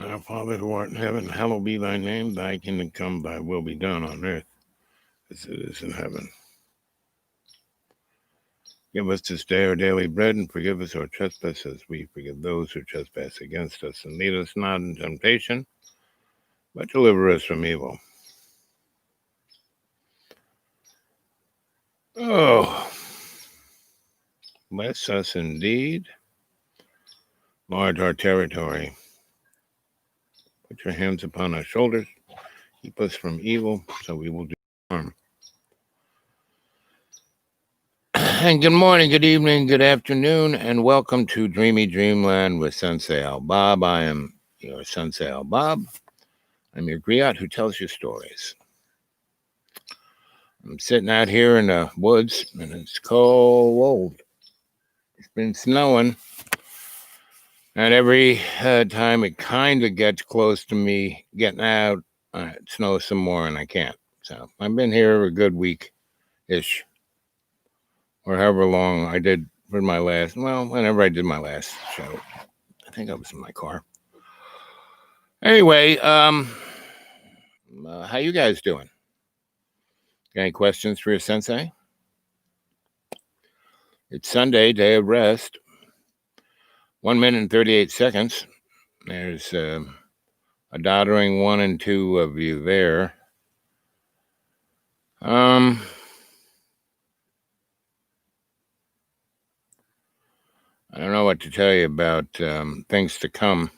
Our Father who art in heaven, hallowed be thy name. Thy kingdom come, thy will be done on earth as it is in heaven. Give us this day our daily bread, and forgive us our trespasses. We forgive those who trespass against us. And lead us not in temptation, but deliver us from evil. Oh, bless us indeed. Enlarge our territory. Put your hands upon our shoulders. Keep us from evil, so we will do harm. And good morning, good evening, good afternoon, and welcome to Dreamy Dreamland with Sensei Al Bob. I am your Sensei Al Bob. I'm your griot who tells you stories. I'm sitting out here in the woods, and it's cold. It's been snowing, and every time it kind of gets close to me getting out, it snows some more, and I can't. So I've been here a good week-ish, or however long I did for my last, whenever I did my last show. I think I was in my car. Anyway, how you guys doing? Got any questions for your sensei? It's Sunday, day of rest. 1 minute and 38 seconds. There's a doddering 1 and 2 of you there. I don't know what to tell you about things to come.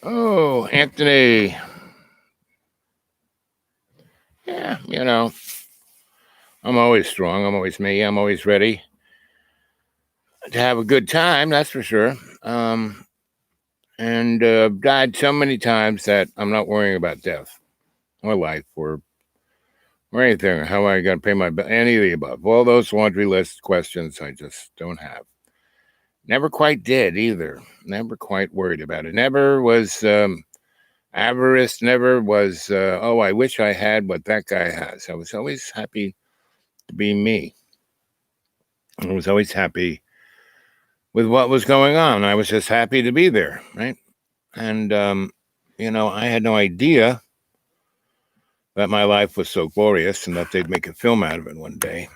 Oh, Anthony. Yeah, I'm always strong. I'm always me. I'm always ready to have a good time, that's for sure. And died so many times that I'm not worrying about death or life or anything. How am I going to pay my bill? Any of the above. All those laundry list questions I just don't have. Never quite did either. Never quite worried about it. Never was avarice. Never was, I wish I had what that guy has. I was always happy to be me. I was always happy with what was going on. I was just happy to be there, right? And, I had no idea that my life was so glorious and that they'd make a film out of it one day.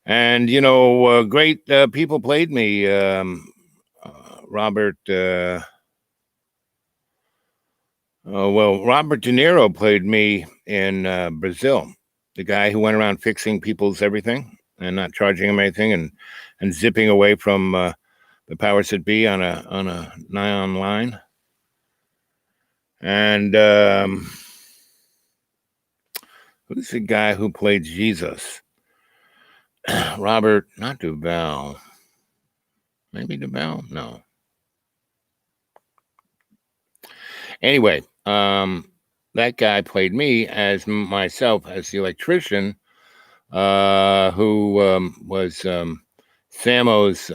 And, great people played me. Robert De Niro played me in Brazil, the guy who went around fixing people's everything and not charging them anything and zipping away from the powers that be on a nylon line. And who's the guy who played Jesus? Robert, not Duvall. Maybe Duvall? No. Anyway, that guy played me as myself, as the electrician, who was Samo's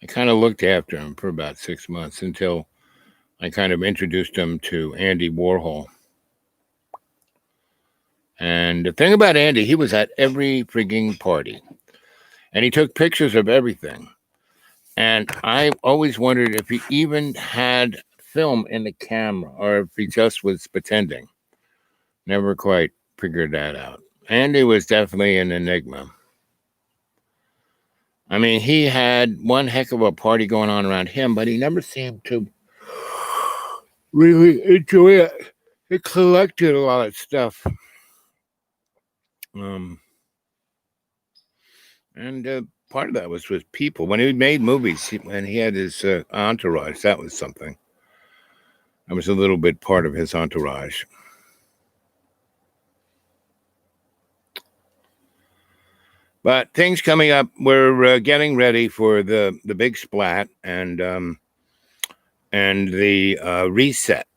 I kind of looked after him for about 6 months until I kind of introduced him to Andy Warhol. And the thing about Andy, he was at every frigging party. And he took pictures of everything. And I always wondered if he even had film in the camera or if he just was pretending. Never quite figured that out. Andy was definitely an enigma. I mean, he had one heck of a party going on around him, but he never seemed to really enjoy it. He collected a lot of stuff. And part of that was with people. When he made movies, when he had his entourage, that was something. I was a little bit part of his entourage. But things coming up, we're getting ready for the big splat and the reset.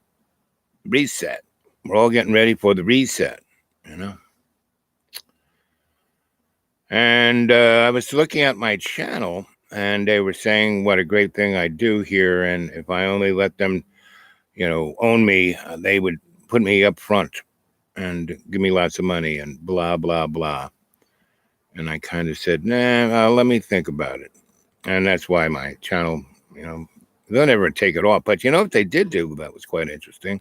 Reset. We're all getting ready for the reset, And I was looking at my channel, and they were saying what a great thing I do here, and if I only let them, own me, they would put me up front and give me lots of money and blah, blah, blah. And I kind of said, nah, let me think about it. And that's why my channel, they'll never take it off. But what they did do that was quite interesting?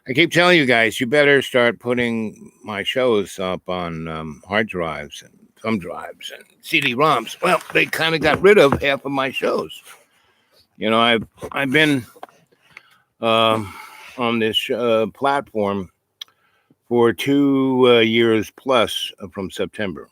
I keep telling you guys, you better start putting my shows up on hard drives and thumb drives and CD-ROMs. Well, they kind of got rid of half of my shows. I've been on this platform for 2 years plus from September.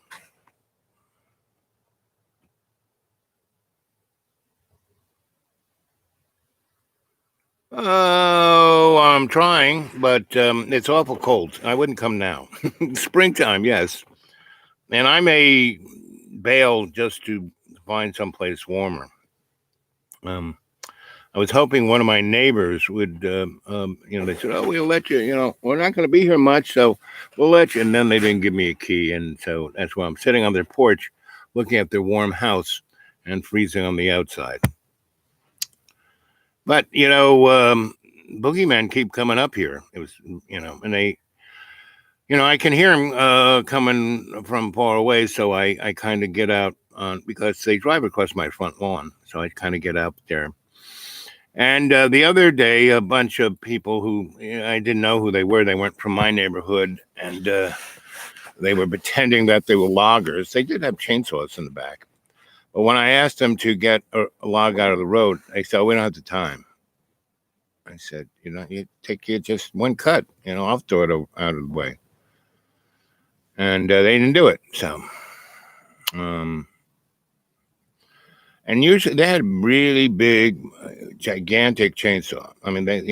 Oh, I'm trying, but it's awful cold. I wouldn't come now. Springtime, yes. And I may bail just to find someplace warmer. I was hoping one of my neighbors would, they said, oh, we'll let you, we're not going to be here much, so we'll let you. And then they didn't give me a key. And so that's why I'm sitting on their porch looking at their warm house and freezing on the outside. But, boogeymen keep coming up here. It was, and they, I can hear them coming from far away. So I kind of get out because they drive across my front lawn. So I kind of get out there. And the other day, a bunch of people who I didn't know who they were. They weren't from my neighborhood. And they were pretending that they were loggers. They did have chainsaws in the back. But when I asked them to get a log out of the road, they said, we don't have the time. I said, you take just one cut, I'll throw it out of the way. And they didn't do it. So, and usually they had really big, gigantic chainsaw. I mean, they,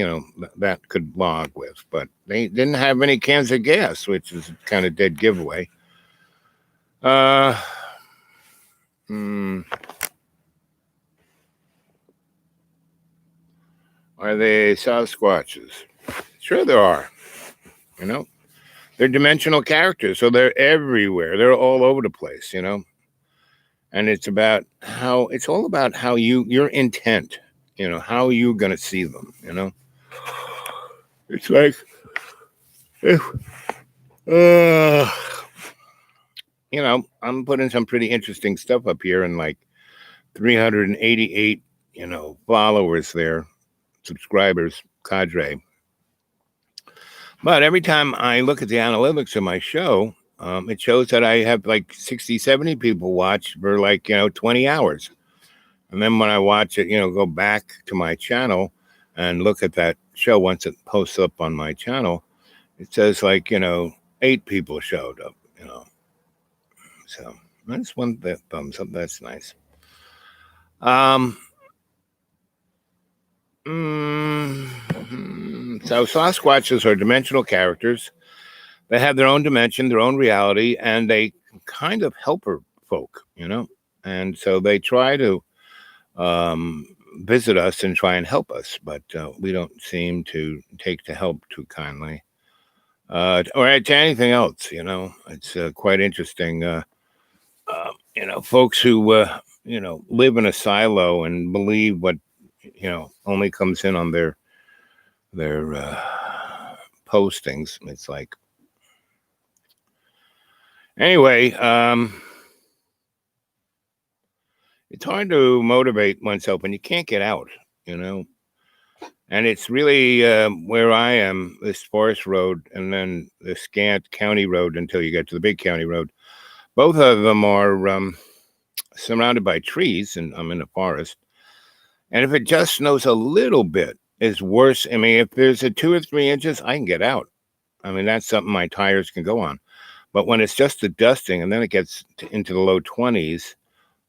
that could log with, but they didn't have any cans of gas, which is kind of dead giveaway. Are they Sasquatches? Sure there are. They're dimensional characters, so they're everywhere. They're all over the place, And it's all about how your intent, how you're going to see them, It's like, I'm putting some pretty interesting stuff up here and like 388, followers there, subscribers, cadre. But every time I look at the analytics of my show, it shows that I have like 60, 70 people watch for like, 20 hours. And then when I watch it, go back to my channel and look at that show once it posts up on my channel, it says like, 8 people showed up, So that's one thumbs up. That's nice. So Sasquatches are dimensional characters. They have their own dimension, their own reality, and they kind of helper folk, And so they try to visit us and try and help us, but we don't seem to take to help too kindly. Or to anything else, It's quite interesting. Folks who live in a silo and believe what only comes in on their postings. It's like, anyway, it's hard to motivate oneself when you can't get out, and it's really where I am, this forest road and then the scant county road until you get to the big county road. Both of them are surrounded by trees, and I'm in a forest. And if it just snows a little bit, it's worse. I mean, if there's a 2 or 3 inches, I can get out. I mean, that's something my tires can go on. But when it's just the dusting and then it gets into the low 20s,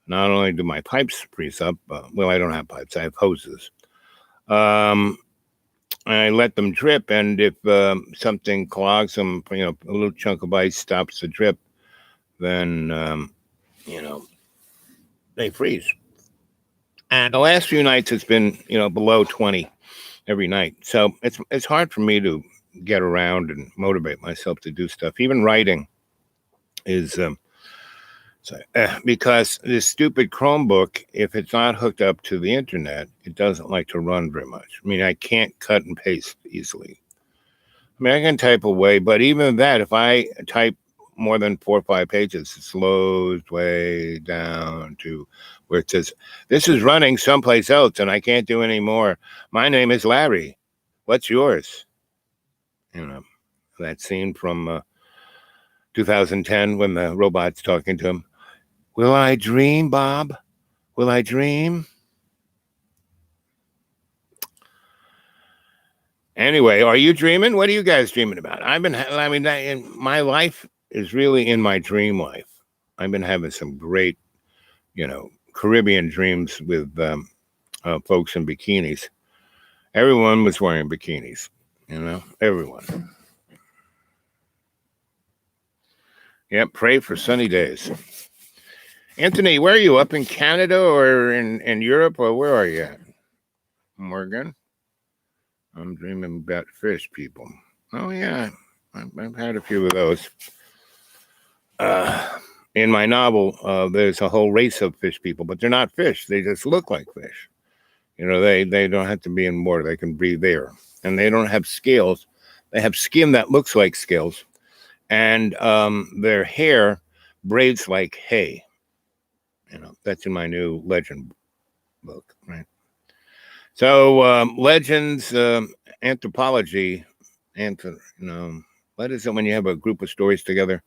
not only do my pipes freeze up, well, I don't have pipes, I have hoses. I let them drip, and if something clogs them, a little chunk of ice stops the drip, then, they freeze. And the last few nights it's been, below 20 every night. So it's hard for me to get around and motivate myself to do stuff. Even writing is because this stupid Chromebook, if it's not hooked up to the internet, it doesn't like to run very much. I mean, I can't cut and paste easily. I mean, I can type away, but even that, if I type more than 4 or 5 pages. It slows way down to where it says, "This is running someplace else, and I can't do any more. My name is Larry. What's yours?" You know, that scene from 2010 when the robot's talking to him. "Will I dream, Bob? Will I dream?" Anyway, are you dreaming? What are you guys dreaming about? I mean, my life is really in my dream life. I've been having some great, Caribbean dreams with folks in bikinis. Everyone was wearing bikinis, everyone. Yep, pray for sunny days. Anthony, where are you? Up in Canada or in Europe, or where are you at? Morgan? I'm dreaming about fish people. Oh, yeah, I've had a few of those. In my novel, there's a whole race of fish people, but they're not fish. They just look like fish. They don't have to be in water. They can breathe air. And they don't have scales. They have skin that looks like scales. And their hair braids like hay. That's in my new legend book, right? So legends, anthropology, what is it when you have a group of stories together?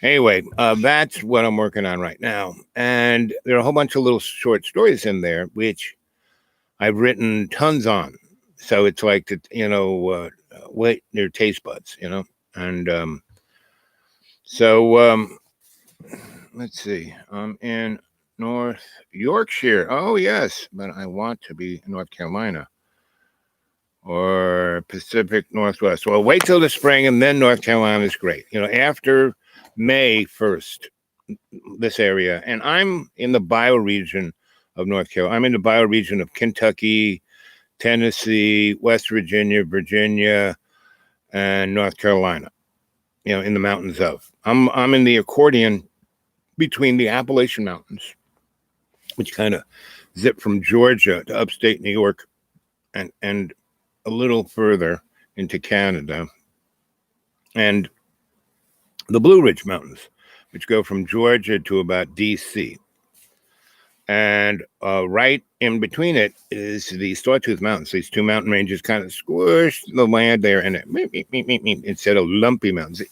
Anyway, that's what I'm working on right now. And there are a whole bunch of little short stories in there, which I've written tons on. So it's like, wet their taste buds, And so let's see. I'm in North Yorkshire. Oh, yes. But I want to be in North Carolina or Pacific Northwest. Well, wait till the spring, and then North Carolina is great. After May 1st, this area, and I'm in the bioregion of North Carolina. I'm in the bioregion of Kentucky, Tennessee, West Virginia, and North Carolina. In the mountains of. I'm in the accordion between the Appalachian Mountains, which kind of zip from Georgia to upstate New York, and a little further into Canada, and the Blue Ridge Mountains, which go from Georgia to about DC. And right in between it is the Sawtooth Mountains. These two mountain ranges kind of squish the land there, and instead of lumpy mountains.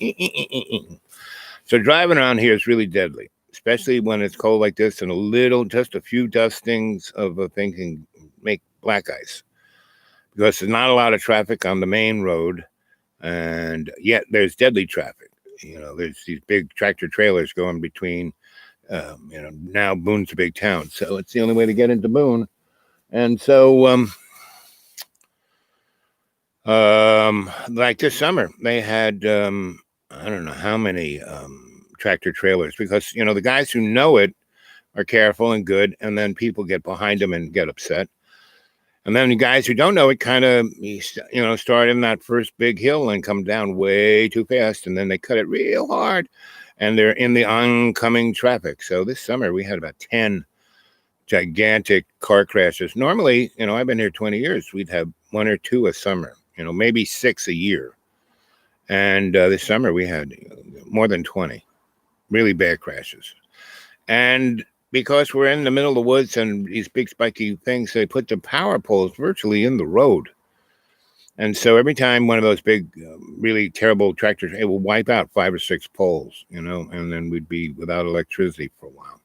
So driving around here is really deadly, especially when it's cold like this, and just a few dustings of a thing can make black ice, because there's not a lot of traffic on the main road, and yet there's deadly traffic. There's these big tractor trailers going between. Now Boone's a big town, so it's the only way to get into Boone. And so, like this summer, they had, I don't know how many tractor trailers, because, the guys who know it are careful and good, and then people get behind them and get upset. And then the guys who don't know it kind of, start in that first big hill and come down way too fast, and then they cut it real hard. And they're in the oncoming traffic. So this summer we had about 10 gigantic car crashes. Normally, I've been here 20 years. We'd have 1 or 2 a summer, maybe 6 a year. And this summer we had more than 20 really bad crashes. And because we're in the middle of the woods and these big spiky things, they put the power poles virtually in the road. And so every time one of those big, really terrible tractors, it will wipe out 5 or 6 poles, and then we'd be without electricity for a while.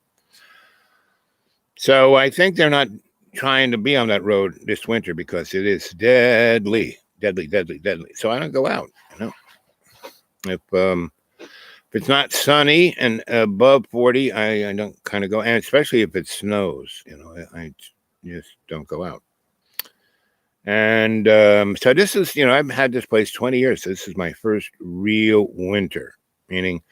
So I think they're not trying to be on that road this winter because it is deadly. So I don't go out, If it's not sunny and above 40, I don't kind of go, and especially if it snows, I just don't go out. And so this is, I've had this place 20 years. So this is my first real winter, meaning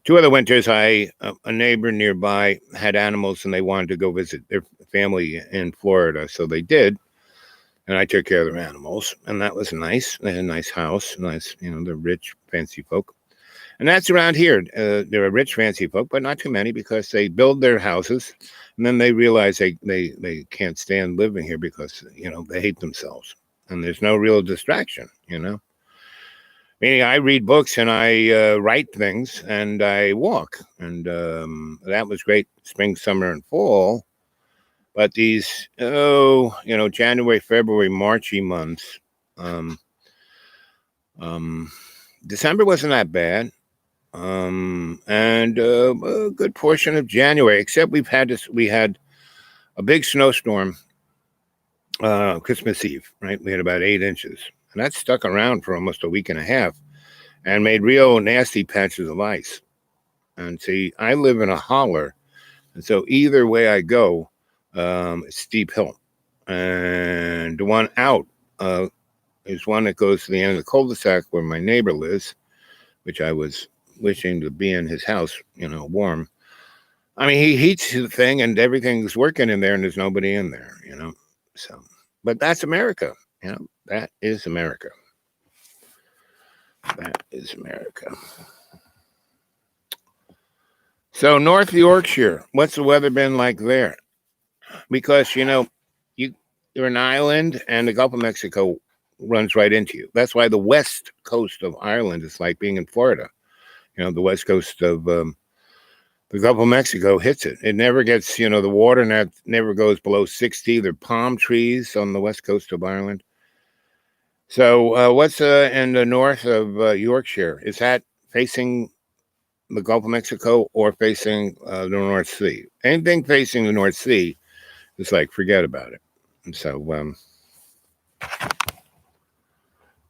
2 other winters, a neighbor nearby had animals and they wanted to go visit their family in Florida. So they did. And I took care of their animals. And that was nice. They had a nice house. Nice, they're rich, fancy folk. And that's around here. They're a rich, fancy folk, but not too many, because they build their houses. And then they realize they can't stand living here because, they hate themselves. And there's no real distraction, Meaning I read books and I write things and I walk. And that was great spring, summer, and fall. But these, January, February, Marchy months, um, um, December wasn't that bad. And a good portion of January, except we had a big snowstorm Christmas Eve, right? We had about 8 inches, and that stuck around for almost a week and a half and made real nasty patches of ice. And see, I live in a holler, and so either way I go, it's steep hill. And the one out is one that goes to the end of the cul-de-sac where my neighbor lives, which I was wishing to be in his house, warm. I mean, he heats the thing and everything's working in there and there's nobody in there, So, but that's America, that is America. That is America. So, North Yorkshire, what's the weather been like there? Because, you're an island and the Gulf of Mexico runs right into you. That's why the west coast of Ireland is like being in Florida. The west coast of the Gulf of Mexico hits it. It never gets, the water never goes below 60. There are palm trees on the west coast of Ireland. So what's in the north of Yorkshire? Is that facing the Gulf of Mexico or facing the North Sea? Anything facing the North Sea, it's like, forget about it. And so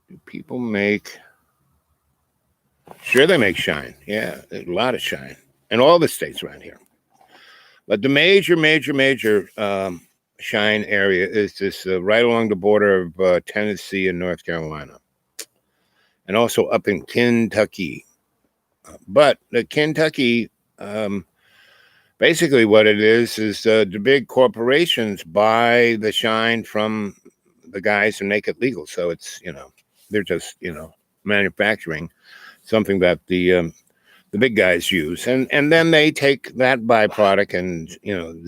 do people make... Sure, they make shine. Yeah, a lot of shine in all the states around here. But the major shine area is this right along the border of Tennessee and North Carolina, and also up in Kentucky. But the Kentucky, basically what it is the big corporations buy the shine from the guys and make it legal. So it's, they're just, manufacturing something that the big guys use, and then they take that byproduct and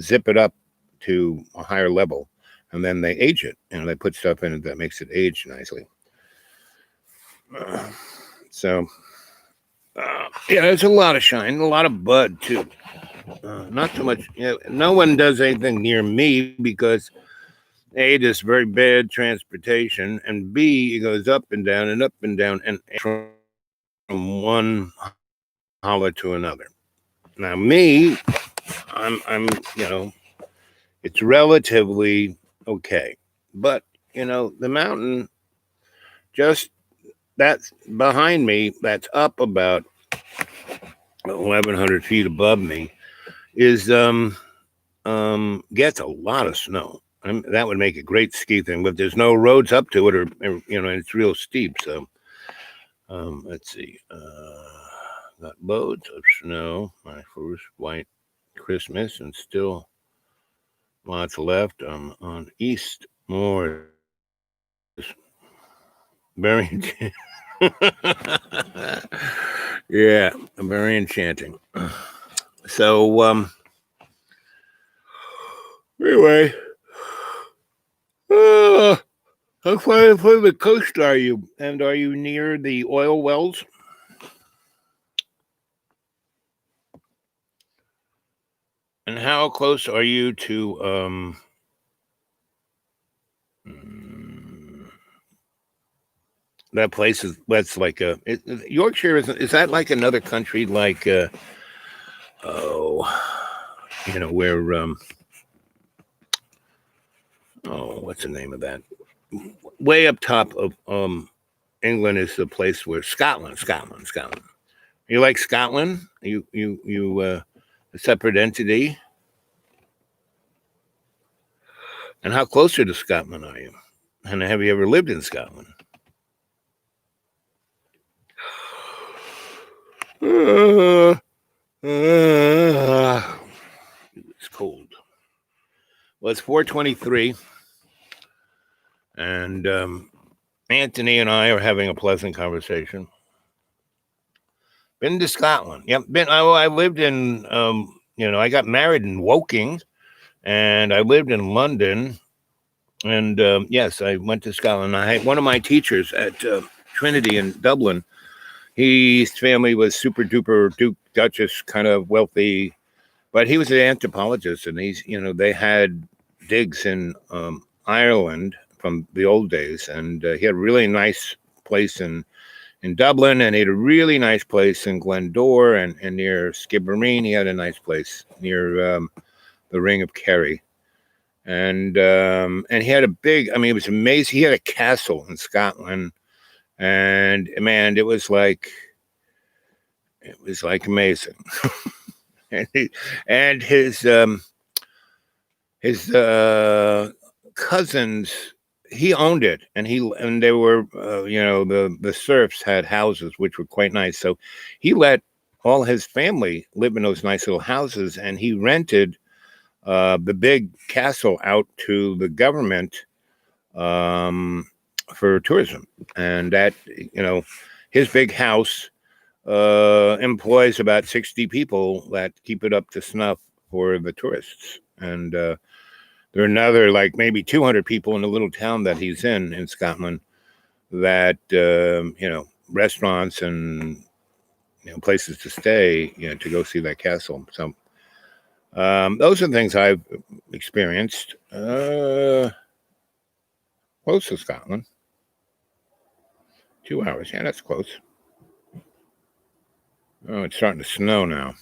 zip it up to a higher level, and then they age it. They put stuff in it that makes it age nicely. There's a lot of shine, a lot of bud too. Not too much. No one does anything near me because A, there's very bad transportation, and B, it goes up and down and up and down, and from one holler to another. Now, me, I'm it's relatively okay, but the mountain just that's behind me, that's up about 1,100 feet above me, is gets a lot of snow. That would make a great ski thing, but there's no roads up to it, or it's real steep. So, let's see. Got loads of snow. My first white Christmas, and still lots left. On East Moors. Very, yeah, very enchanting. So, anyway, how far from the coast are you? And are you near the oil wells? And how close are you to that place? That's like Yorkshire is that like another country, like where what's the name of that? Way up top of England is the place where Scotland. You like Scotland? You a separate entity? And how closer to Scotland are you? And have you ever lived in Scotland? It's cold. Well, it's 4:23, and Anthony and I are having a pleasant conversation. Been to Scotland. Yep. I lived in, I got married in Woking, and I lived in London. And yes, I went to Scotland. I had one of my teachers at Trinity in Dublin. His family was super duper Duke Duchess kind of wealthy, but he was an anthropologist, and they had digs in Ireland from the old days, and he had a really nice place in Dublin, and he had a really nice place in Glendore and near Skibbereen. He had a nice place near the Ring of Kerry. And he had a big, it was amazing. He had a castle in Scotland, and man, it was like amazing. and his cousins, he owned it, and they were the serfs had houses which were quite nice, so he let all his family live in those nice little houses, and he rented the big castle out to the government for tourism. And that, his big house employs about 60 people that keep it up to snuff for the tourists. And there are another like maybe 200 people in the little town that he's in Scotland that, restaurants and, places to stay, to go see that castle. So those are things I've experienced. Close to Scotland. 2 hours. Yeah, that's close. Oh, it's starting to snow now.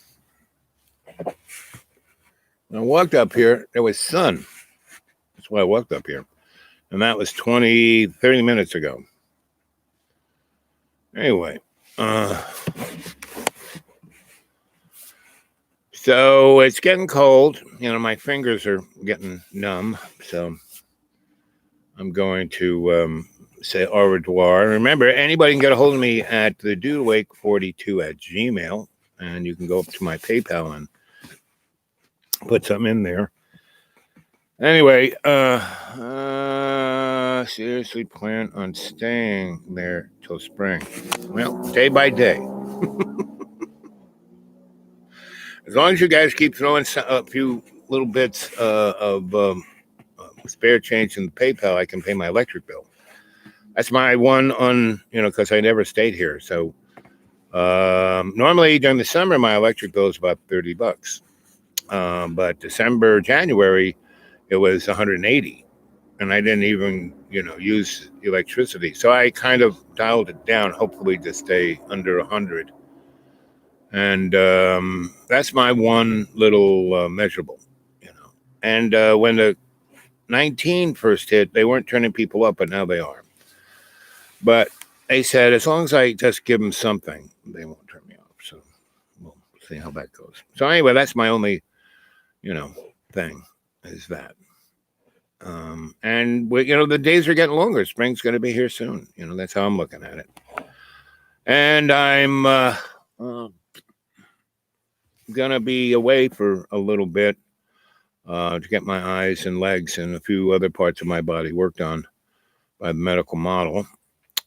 When I walked up here, there was sun. That's why I walked up here. And that was 30 minutes ago. Anyway. So it's getting cold. My fingers are getting numb. So I'm going to say au revoir. Remember, anybody can get a hold of me at the dudeawake42@gmail. And you can go up to my PayPal and put something in there. Anyway, seriously plan on staying there till spring. Well, day by day. As long as you guys keep throwing a few little bits of spare change in the PayPal, I can pay my electric bill. That's my one because I never stayed here. So normally during the summer, my electric bill is about $30. But December, January, it was 180, and I didn't even, use electricity. So I kind of dialed it down, hopefully to stay under 100. And that's my one little measurable, And when the 19 first hit, they weren't turning people up, but now they are. But they said as long as I just give them something, they won't turn me off. So we'll see how that goes. So anyway, that's my only, thing is that. And the days are getting longer. Spring's going to be here soon. That's how I'm looking at it. And I'm going to be away for a little bit to get my eyes and legs and a few other parts of my body worked on by the medical model.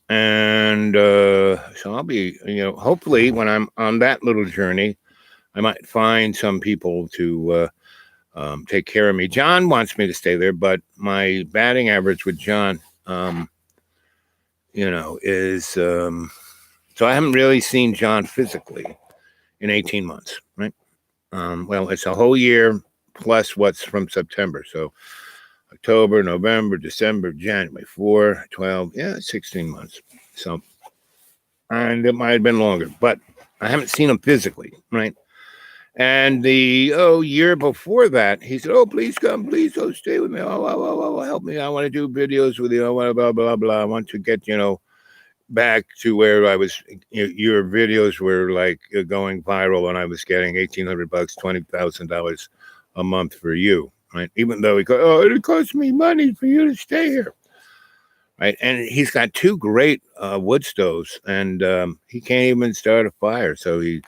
And so I'll be, hopefully when I'm on that little journey, I might find some people to take care of me. John wants me to stay there, but my batting average with John, is so I haven't really seen John physically in 18 months, right? Well, it's a whole year plus what's from September. So October, November, December, January, 4, 12, 16 months. So, and it might have been longer, but I haven't seen him physically, right? And the year before that, he said, "Oh, please come, please stay with me. Oh, help me. I want to do videos with you. I want to blah blah blah. I want to get back to where I was. Your videos were like going viral, and I was getting $1,800, $20,000 a month for you, right? Even though he goes, oh, it costs me money for you to stay here." Right. And he's got 2 great wood stoves, and he can't even start a fire. So he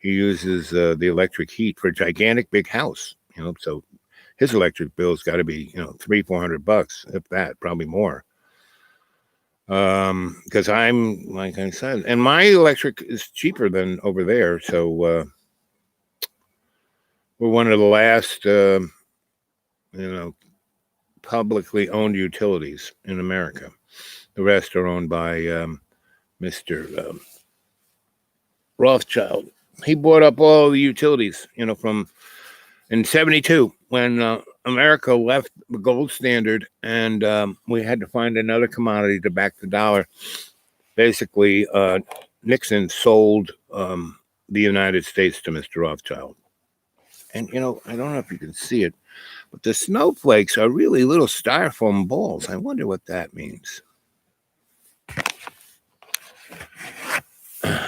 uses the electric heat for a gigantic big house, so his electric bill's got to be, $300-400, if that, probably more. Because I'm, like I said, and my electric is cheaper than over there. So we're one of the last, publicly owned utilities in America. The rest are owned by Mr. Rothschild. He bought up all the utilities, from in 72 when America left the gold standard and we had to find another commodity to back the dollar. Basically, Nixon sold the United States to Mr. Rothschild. And, I don't know if you can see it, but the snowflakes are really little styrofoam balls. I wonder what that means.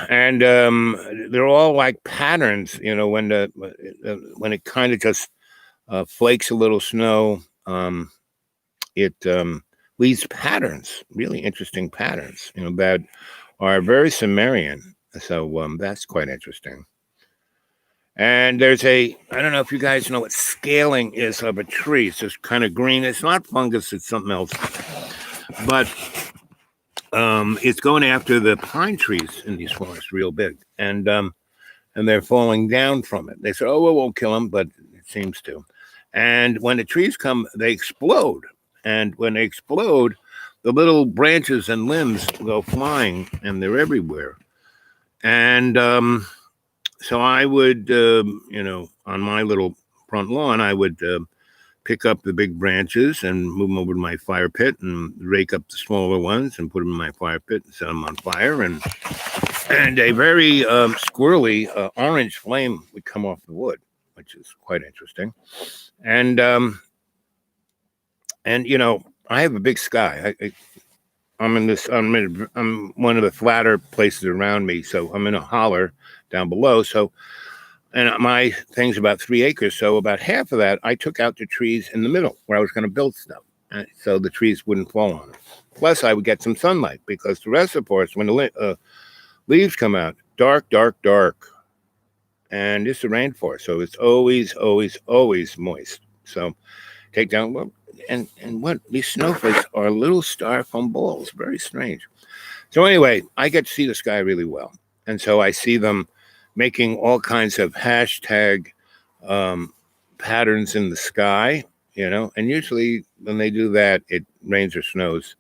And they're all like patterns, when it kind of just flakes a little snow, it leaves patterns, really interesting patterns, that are very Sumerian. So that's quite interesting. And there's I don't know if you guys know what scaling is of a tree. It's just kind of green. It's not fungus, it's something else. But it's going after the pine trees in these forests real big. And they're falling down from it. They say, oh, it won't kill them, but it seems to. And when the trees come, they explode. And when they explode, the little branches and limbs go flying, and they're everywhere. And so I would, on my little front lawn, I would pick up the big branches and move them over to my fire pit and rake up the smaller ones and put them in my fire pit and set them on fire. And a very squirrely orange flame would come off the wood, which is quite interesting. And I have a big sky. I'm one of the flatter places around me, so I'm in a holler down below. So, and my thing's about 3 acres. So about half of that, I took out the trees in the middle where I was going to build stuff, so the trees wouldn't fall on it. Plus, I would get some sunlight because the rest of the forest, when the leaves come out, dark, dark, dark, and it's a rainforest, so it's always, always, always moist. So take down and what these snowflakes are little styrofoam balls, very strange. So anyway, I get to see the sky really well, and so I see them making all kinds of hashtag patterns in the sky, and usually when they do that, it rains or snows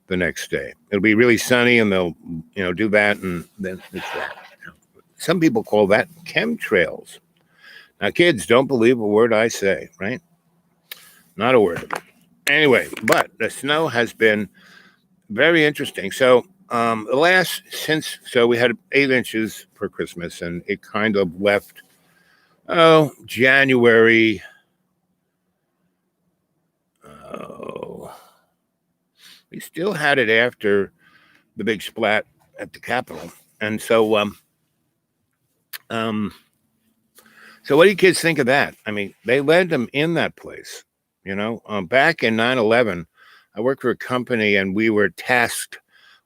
the next day. It'll be really sunny and they'll, do that, and then it's that. Some people call that chemtrails. Now, kids, don't believe a word I say, right? Not a word. Anyway, but the snow has been very interesting. So we had 8 inches for Christmas, and it kind of left, January. We still had it after the big splat at the Capitol. And so, so what do you kids think of that? I mean, they led them in that place, back in 9/11, I worked for a company and we were tasked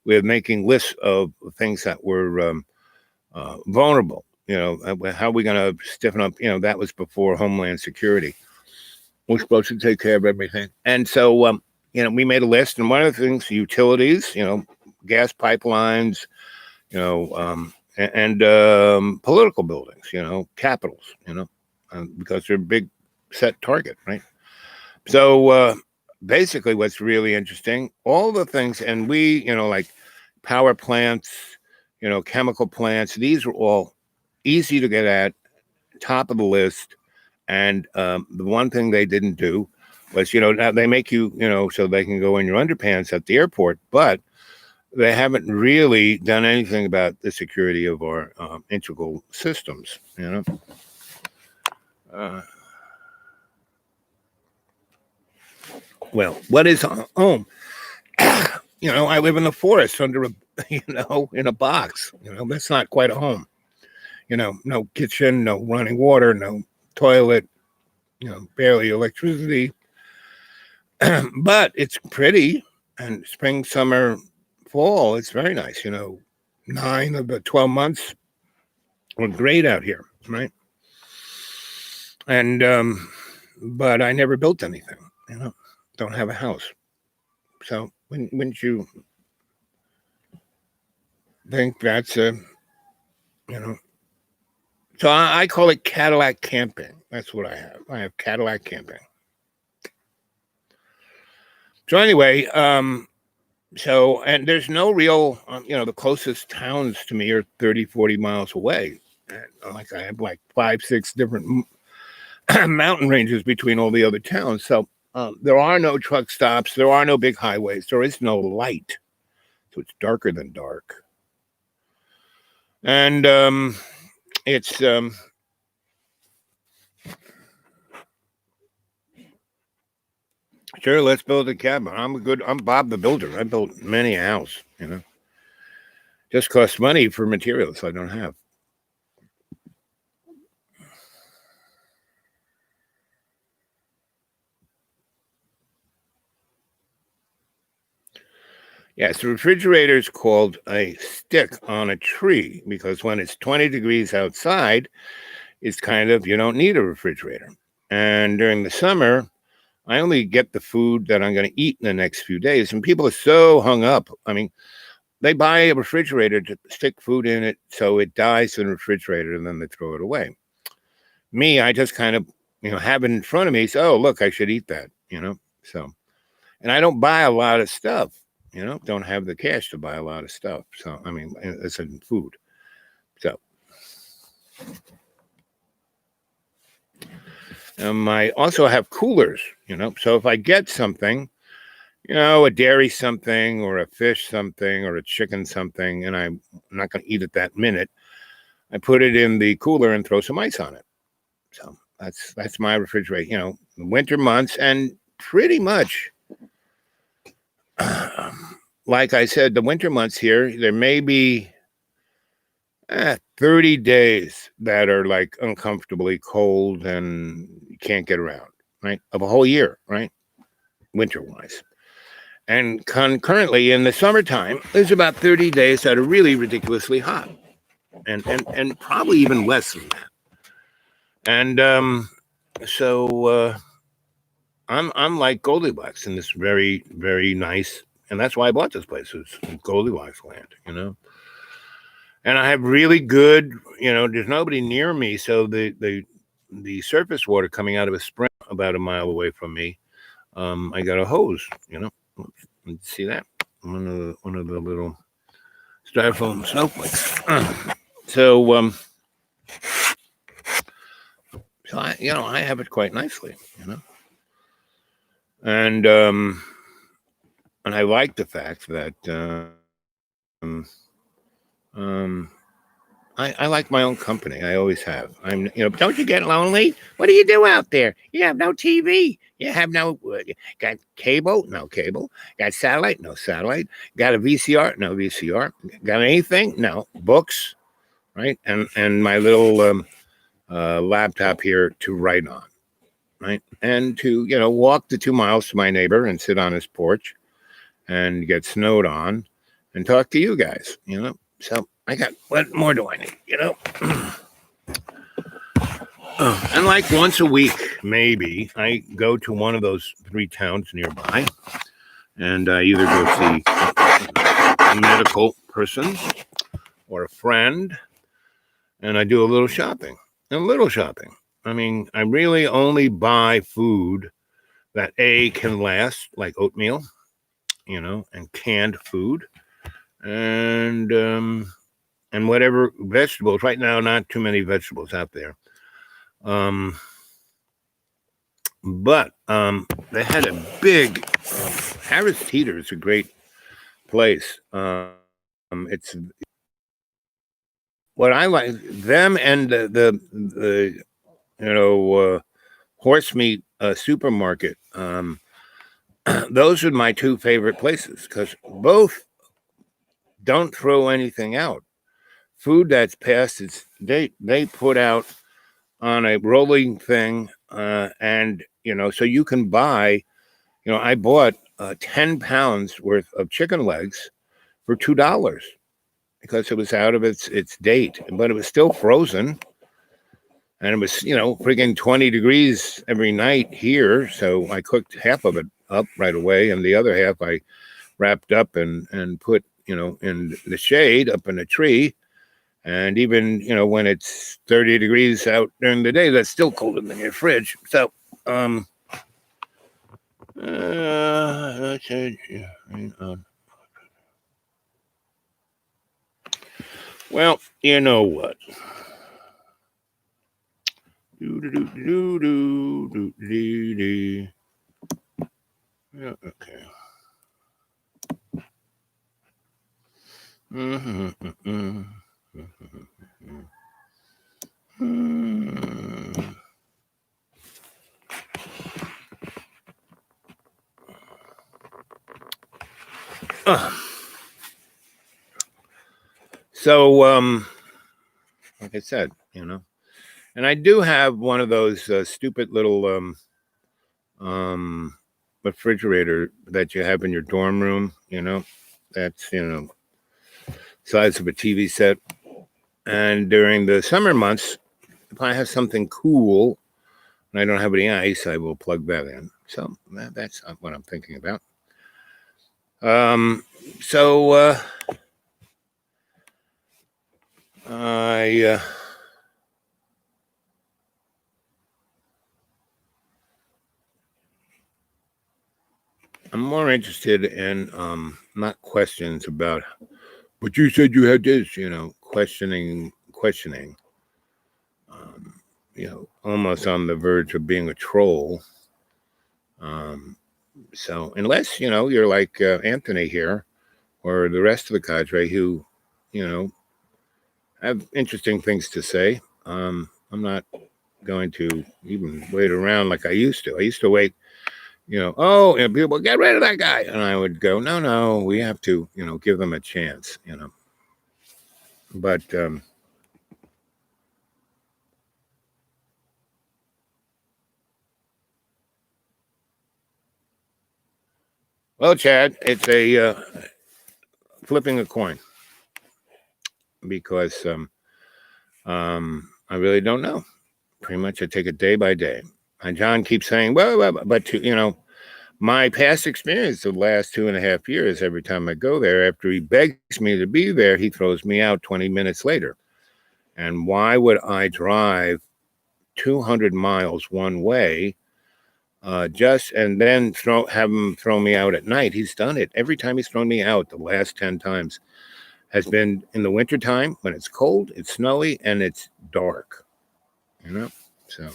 with making lists of things that were vulnerable. How are we going to stiffen up? That was before Homeland Security. We're supposed to take care of everything. And so, we made a list, and one of the things, utilities, gas pipelines, and political buildings, capitals, because they're a big set target, right? So basically what's really interesting, all the things, and we, like power plants, chemical plants, these are all easy to get at, top of the list. And the one thing they didn't do was, now they make you, so they can go in your underpants at the airport, but they haven't really done anything about the security of our integral systems, Well, what is home? I live in the forest under in a box. That's not quite a home. No kitchen, no running water, no toilet, barely electricity. But it's pretty, and spring, summer, fall, it's very nice. 9 of the 12 months were great out here, right? And but I never built anything. Don't have a house. So wouldn't you think that's so I call it Cadillac camping. That's what I have. I have Cadillac camping. So anyway, So, and there's no real, the closest towns to me are 30, 40 miles away. And like I have like 5, 6 different mountain ranges between all the other towns. So there are no truck stops. There are no big highways. There is no light. So it's darker than dark. And it's sure, let's build a cabin. I'm Bob the Builder. I built many a house, just costs money for materials I don't have. Yes, the refrigerator is called a stick on a tree because when it's 20 degrees outside, it's kind of, you don't need a refrigerator. And during the summer, I only get the food that I'm going to eat in the next few days. And people are so hung up. I mean, they buy a refrigerator to stick food in it so it dies in the refrigerator and then they throw it away. Me, I just kind of, have it in front of me. So, oh, look, I should eat that, So, and I don't buy a lot of stuff, don't have the cash to buy a lot of stuff. So, I mean, it's in food. So, I also have coolers, so if I get something, a dairy something or a fish something or a chicken something, and I'm not going to eat it that minute, I put it in the cooler and throw some ice on it. So that's my refrigerator, the winter months, and pretty much, like I said, the winter months here, there may be 30 days that are like uncomfortably cold and you can't get around, right? Of a whole year, right? Winter-wise. And concurrently in the summertime, there's about 30 days that are really ridiculously hot, and probably even less than that. And so I'm like Goldilocks in this very, very nice, and that's why I bought this place. It's Goldilocks land, And I have really good, there's nobody near me, so the surface water coming out of a spring about a mile away from me, I got a hose, see that? One of the little styrofoam snowflakes. So I have it quite nicely, and I like the fact that I like my own company. I always have. Don't you get lonely? What do you do out there? You have no TV. You have no, got cable? No cable. Got satellite? No satellite. Got a VCR? No VCR. Got anything? No. Books, right? And my little laptop here to write on, right? And to, walk the 2 miles to my neighbor and sit on his porch and get snowed on and talk to you guys, So I got, what more do I need, And like once a week, maybe, I go to one of those 3 towns nearby and I either go see a medical person or a friend and I do a little shopping. I mean, I really only buy food that can last, like oatmeal, and canned food and whatever vegetables. Right now, not too many vegetables out there. But they had a big Harris Teeter is a great place. It's what I like them and the horse meat supermarket. Those are my 2 favorite places because both don't throw anything out. Food that's past its date, they put out on a rolling thing, and so you can buy. I bought 10 pounds worth of chicken legs for $2 because it was out of its date, but it was still frozen, and it was friggin' 20 degrees every night here. So I cooked half of it up right away, and the other half I wrapped up and put in the shade up in a tree. And even, when it's 30 degrees out during the day, that's still colder than your fridge. So, let's see, Well, you know what? Yeah, okay. So, like I said, and I do have one of those stupid little um, refrigerator that you have in your dorm room. That's size of a TV set. And during the summer months, if I have something cool and I don't have any ice, I will plug that in. So that's what I'm thinking about. Um, so I. I'm more interested in not questions about, but you said you had this, questioning, almost on the verge of being a troll. So unless you're like Anthony here or the rest of the cadre who, you know, have interesting things to say, I'm not going to even wait around like I used to. I used to wait, people get rid of that guy, and I would go, no, we have to, give them a chance, But well, Chad, it's a flipping a coin because I really don't know. Pretty much, I take it day by day. And John keeps saying, well, but my past experience of the last 2.5 years, every time I go there, after he begs me to be there, he throws me out 20 minutes later. And why would I drive 200 miles one way just and then have him throw me out at night? He's done it. Every time he's thrown me out the last 10 times has been in the wintertime when it's cold, it's snowy, and it's dark. So.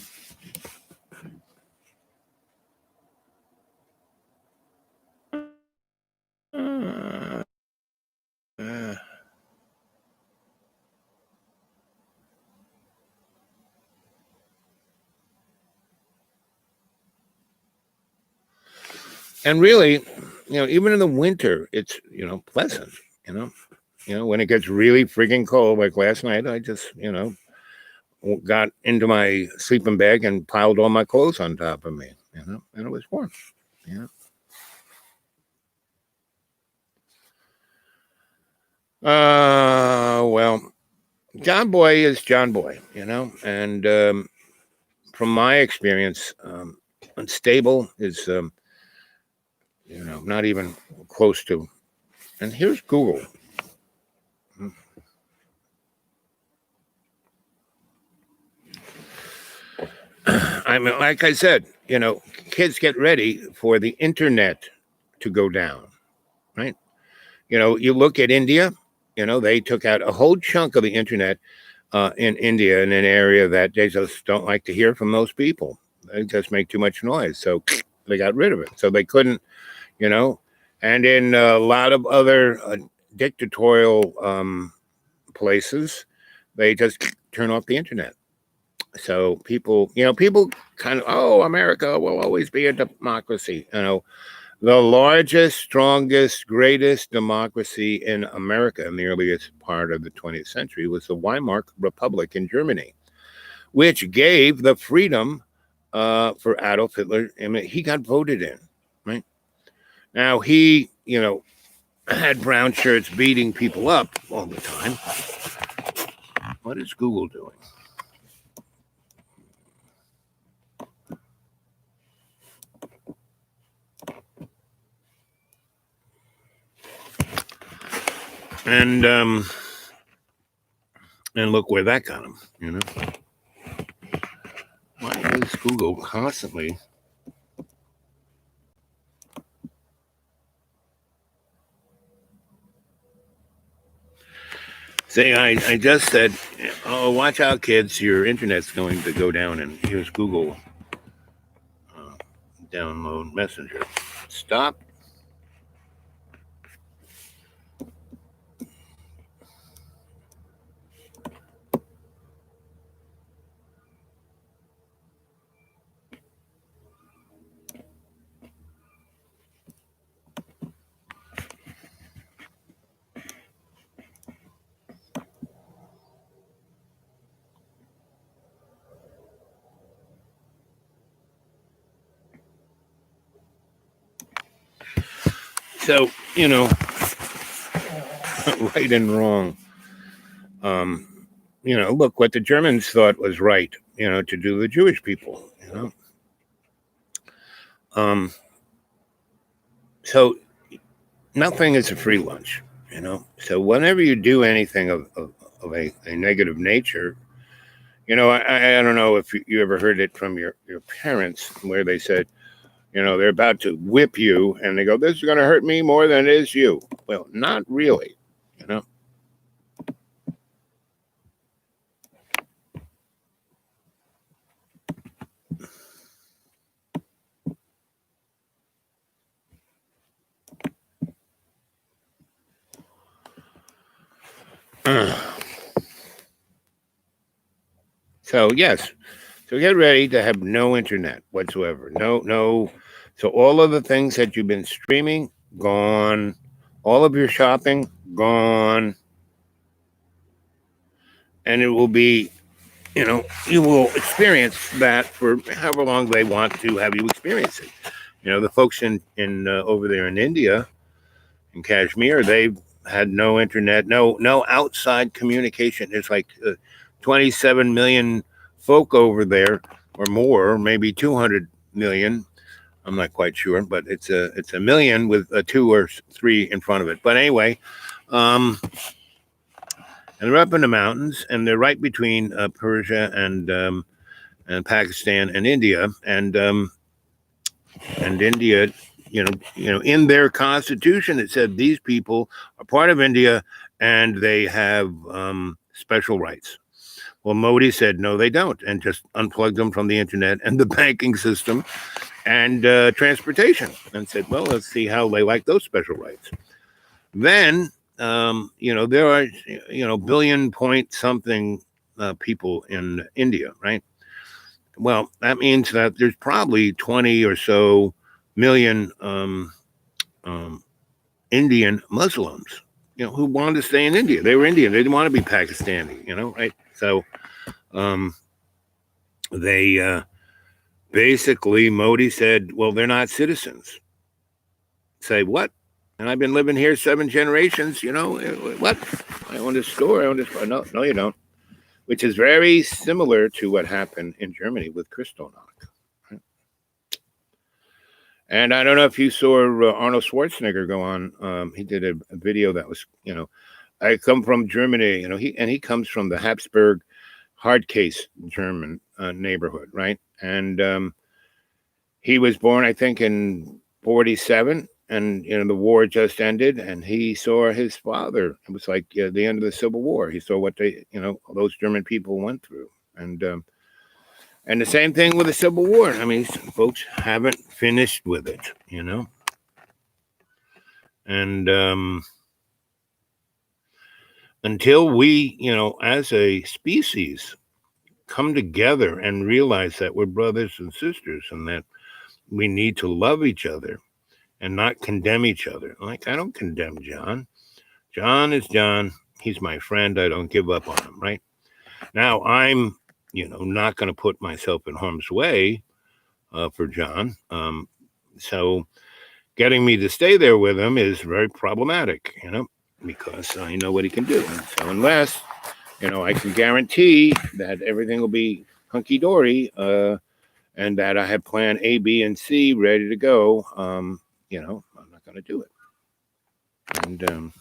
Uh, uh, and really, even in the winter, it's pleasant. When it gets really freaking cold, like last night, I just got into my sleeping bag and piled all my clothes on top of me. And it was warm. Well, John Boy is John Boy, and from my experience, unstable is not even close to. And here's Google. I mean, like I said, kids get ready for the internet to go down, right? You look at India, they took out a whole chunk of the internet in India in an area that they just don't like to hear from those people. They just make too much noise. So they got rid of it. So they couldn't, and in a lot of other dictatorial places, they just turn off the internet. So people kind of, oh, America will always be a democracy. The largest, strongest, greatest democracy in America in the earliest part of the 20th century was the Weimar Republic in Germany, which gave the freedom for Adolf Hitler. I mean, he got voted in, right? Now he, had brown shirts beating people up all the time. What is Google doing? And look where that got him. Why is Google constantly? See, I just said, oh, watch out, kids. Your internet's going to go down, and here's Google download Messenger. Stop. So, right and wrong. Look, what the Germans thought was right, to do the Jewish people, So nothing is a free lunch, So whenever you do anything of a negative nature, I don't know if you ever heard it from your parents where they said, they're about to whip you and they go, this is going to hurt me more than it is you. Well, not really, So, yes. So get ready to have no internet whatsoever. No. So all of the things that you've been streaming, gone. All of your shopping, gone. And it will be, you will experience that for however long they want to have you experience it. The folks in over there in India, in Kashmir, they've had no internet, no outside communication. There's like 27 million folk over there, or more, maybe 200 million. I'm not quite sure, but it's a million with a 2 or 3 in front of it. But anyway, and they're up in the mountains, and they're right between Persia and Pakistan and India, and India. In their constitution, it said these people are part of India and they have special rights. Well, Modi said, no, they don't, and just unplugged them from the internet and the banking system and transportation and said, well, let's see how they like those special rights. Then, there are, billion point something people in India, right? Well, that means that there's probably 20 or so million Indian Muslims, who wanted to stay in India. They were Indian. They didn't want to be Pakistani, right? So they basically, Modi said, well, they're not citizens. Say, what? And I've been living here 7 generations, what? I own this store. I own this. No, you don't. Which is very similar to what happened in Germany with Kristallnacht. Right? And I don't know if you saw Arnold Schwarzenegger go on. He did a video that was, I come from Germany, he comes from the Habsburg hard case German neighborhood, right? And he was born, I think, in 47, and the war just ended, and he saw his father. It was like the end of the Civil War. He saw what those German people went through, and the same thing with the Civil War. I mean, folks haven't finished with it, and until we, as a species, come together and realize that we're brothers and sisters, and that we need to love each other and not condemn each other. Like, I don't condemn John. John is John. He's my friend. I don't give up on him, right? Now, I'm, not going to put myself in harm's way for John. So getting me to stay there with him is very problematic, because I know what he can do. And so unless, I can guarantee that everything will be hunky-dory, and that I have plan A, B, and C ready to go, I'm not going to do it. And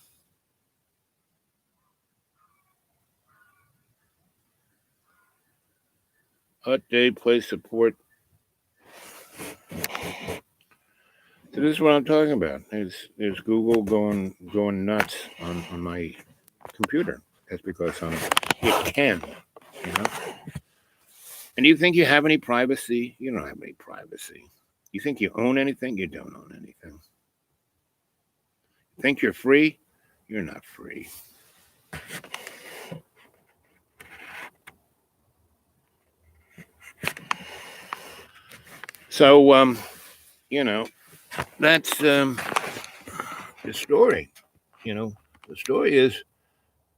Hut Day Play Support. So this is what I'm talking about. There's Google going nuts on my computer. Just because you can, you know. And do you think you have any privacy? You don't have any privacy. You think you own anything? You don't own anything. Think you're free? You're not free. So, you know, that's the story. You know, the story is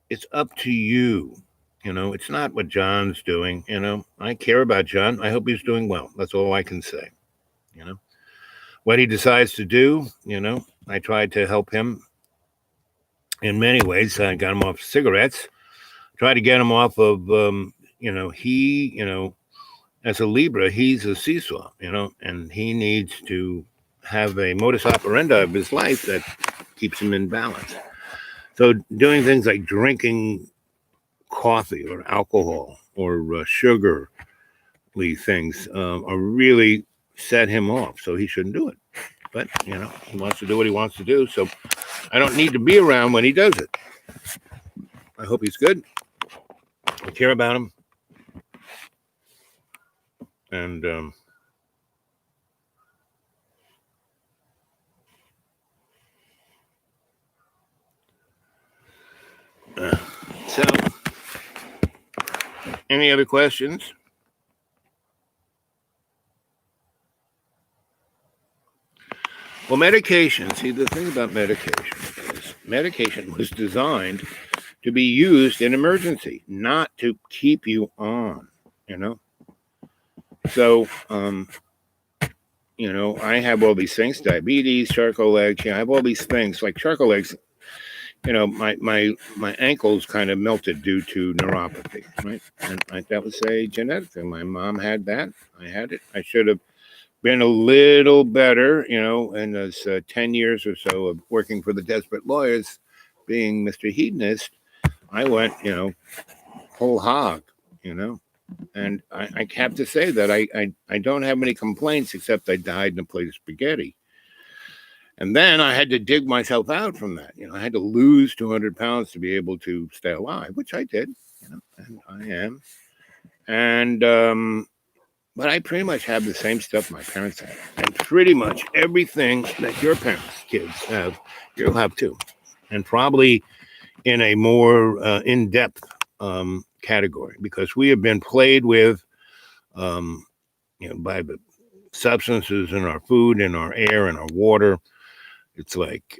it's up to you. You know, it's not what John's doing. You know, I care about John. I hope he's doing well. That's all I can say. You know, what he decides to do, you know, I tried to help him in many ways. I got him off cigarettes, tried to get him off of, as a Libra, he's a seesaw, you know, and he needs to have a modus operandi of his life that keeps him in balance. So doing things like drinking coffee or alcohol or sugar things are really set him off. So he shouldn't do it. But, you know, he wants to do what he wants to do. So I don't need to be around when he does it. I hope he's good. I care about him. And so, any other questions? Well, medication. See, the thing about medication is medication was designed to be used in emergency, not to keep you on, you know? So, you know, I have all these things, diabetes, charcoal legs. You know, I have all these things like charcoal legs. You know, my ankles kind of melted due to neuropathy, right? And that was a genetic thing. My mom had that. I had it. I should have been a little better, you know, in those 10 years or so of working for the Desperate Lawyers, being Mr. Hedonist. I went, you know, whole hog, you know. And I have to say that I don't have many complaints except I died in a plate of spaghetti. And then I had to dig myself out from that. You know, I had to lose 200 pounds to be able to stay alive, which I did, you know, and I am. And, but I pretty much have the same stuff my parents had. And pretty much everything that your parents' kids have, you'll have too. And probably in a more in-depth category, because we have been played with, you know, by the substances in our food, in our air, in our water. It's like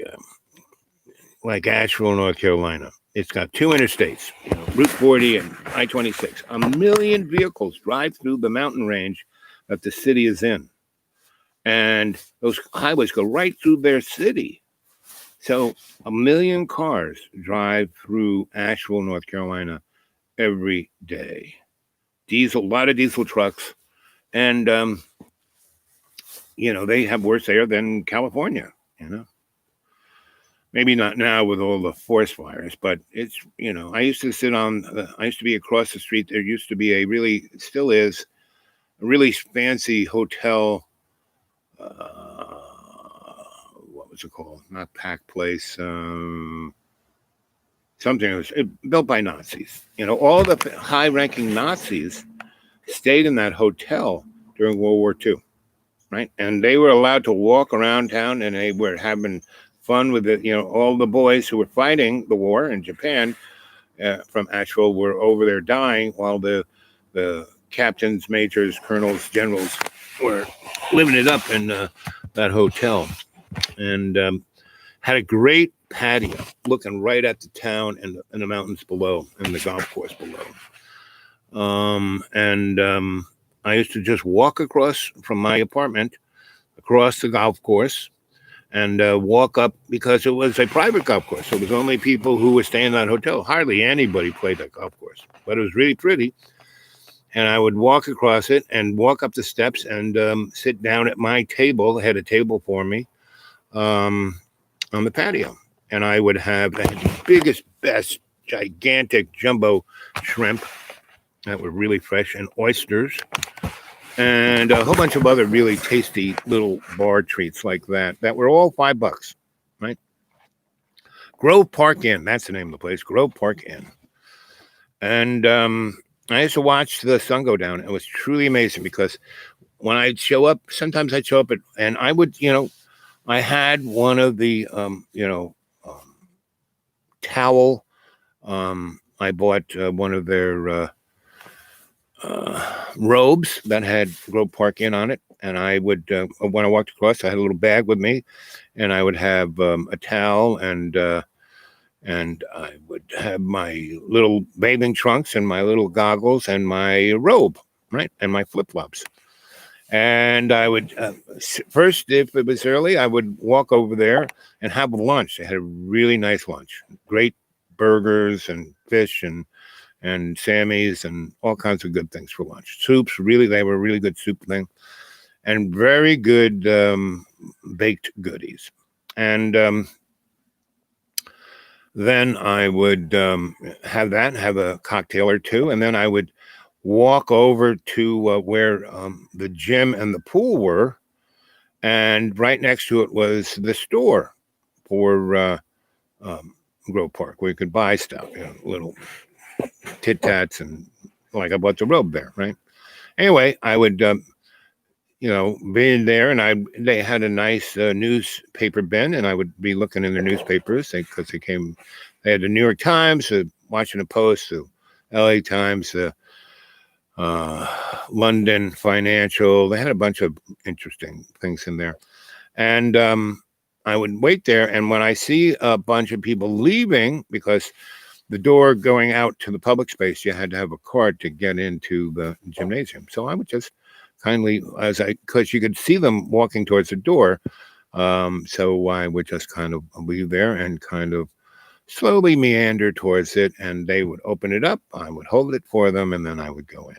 Asheville, North Carolina. It's got two interstates, you know, Route 40 and I-26. 1 million vehicles drive through the mountain range that the city is in. And those highways go right through their city. So 1 million cars drive through Asheville, North Carolina every day. A lot of diesel trucks. And, you know, they have worse air than California, you know. Maybe not now with all the forest fires, but it's, you know, I used to be across the street. There used to be still is, a really fancy hotel. What was it called? Not Pack Place. Something was built by Nazis. You know, all the high-ranking Nazis stayed in that hotel during World War II, right? And they were allowed to walk around town, and they were having fun with it. You know, all the boys who were fighting the war in Japan from Asheville were over there dying, while the captains, majors, colonels, generals were living it up in that hotel, and had a great patio looking right at the town and the mountains below and the golf course below. I used to just walk across from my apartment across the golf course and walk up, because it was a private golf course. So it was only people who were staying in that hotel. Hardly anybody played that golf course, but it was really pretty. And I would walk across it and walk up the steps and sit down at my table. They had a table for me on the patio. And I would have the biggest, best, gigantic jumbo shrimp that were really fresh, and oysters, and a whole bunch of other really tasty little bar treats like that were all $5, right? Grove Park Inn, that's the name of the place, Grove Park Inn. And I used to watch the sun go down. It was truly amazing because when I'd show up, sometimes I'd show up and I would, I had one of the, towel. I bought one of their robes that had Grove Park Inn on it. And I would, when I walked across, I had a little bag with me, and I would have a towel, and I would have my little bathing trunks and my little goggles and my robe, right, and my flip flops. And I would first, if it was early, I would walk over there and have lunch. They had a really nice lunch, great burgers and fish and Sammy's and all kinds of good things for lunch. Soups, really, they were a really good soup thing, and very good baked goodies. And then I would have that, have a cocktail or two, and then I would walk over to where the gym and the pool were, and right next to it was the store for Grove Park, where you could buy stuff, little Tit Tats, and like I bought the robe there, right? Anyway, I would be in there, and they had a nice newspaper bin, and I would be looking in their newspapers because they had the New York Times, the Washington Post, the LA Times, the London Financial. They had a bunch of interesting things in there. And I would wait there. And when I see a bunch of people leaving, because the door going out to the public space, you had to have a card to get into the gymnasium. So I would just kindly, because you could see them walking towards the door. So I would just kind of leave there and kind of slowly meander towards it, and they would open it up. I would hold it for them, and then I would go in.